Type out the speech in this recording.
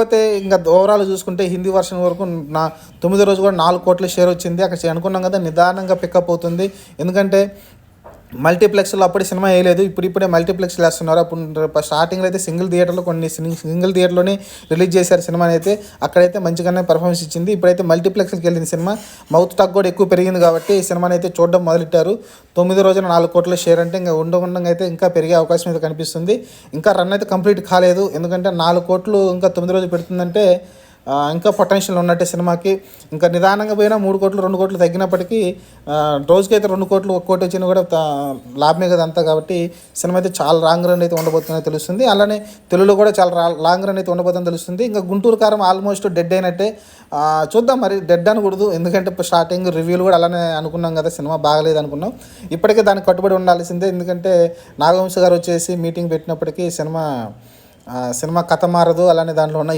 కాకపోతే ఇంకా ఓవరాల్ చూసుకుంటే హిందీ వర్షన్ వరకు నా 9వ రోజు కూడా 4 కోట్ల షేర్ వచ్చింది. అక్కడ అనుకున్నాం కదా నిదానంగా పికప్ అవుతుంది. ఎందుకంటే మల్టీప్లెక్స్లో అప్పుడు సినిమా వేయలేదు, ఇప్పుడే మల్టీప్లెక్స్లు వేస్తున్నారు. అప్పుడు స్టార్టింగ్లో అయితే సింగిల్ థియేటర్లోనే రిలీజ్ చేశారు సినిమాని అయితే. అక్కడైతే మంచిగానే పర్ఫార్మెన్స్ ఇచ్చింది. ఇప్పుడైతే మల్టీప్లెక్స్కి వెళ్ళింది సినిమా. మౌత్ టాక్ కూడా ఎక్కువ పెరిగింది కాబట్టి ఈ సినిమాని అయితే చూడడం మొదలెట్టారు. 9 రోజున 4 కోట్ల షేర్ అంటే ఇంకా ఉండగా అయితే ఇంకా పెరిగే అవకాశం అయితే కనిపిస్తుంది. ఇంకా రన్ అయితే కంప్లీట్ కాలేదు. ఎందుకంటే 4 కోట్లు ఇంకా 9 రోజులు పెడుతుందంటే ఇంకా పొటెన్షియల్ ఉన్నట్టే సినిమాకి. ఇంకా నిదానంగా పోయినా 3 కోట్లు 2 కోట్లు తగ్గినప్పటికీ రోజుకైతే 2 కోట్లు 1 కోటి వచ్చినా కూడా లాభమే కదా అంతా. కాబట్టి సినిమా అయితే చాలా లాంగ్ రన్ అయితే ఉండబోతుందని తెలుస్తుంది. అలానే తెలుగులో కూడా చాలా లాంగ్ రన్ అయితే ఉండబోతుందని తెలుస్తుంది. ఇంకా గుంటూరు కారం ఆల్మోస్ట్ డెడ్ అయినట్టే. చూద్దాం, మరి డెడ్ అనకూడదు, ఎందుకంటే స్టార్టింగ్ రివ్యూలు కూడా అలానే అనుకున్నాం కదా, సినిమా బాగలేదు అనుకున్నాం. ఇప్పటికే దానికి కట్టుబడి ఉండాల్సిందే. ఎందుకంటే నాగవంశ గారు వచ్చేసి మీటింగ్ పెట్టినప్పటికీ సినిమా కథ మారదు. అలానే దాంట్లో ఉన్న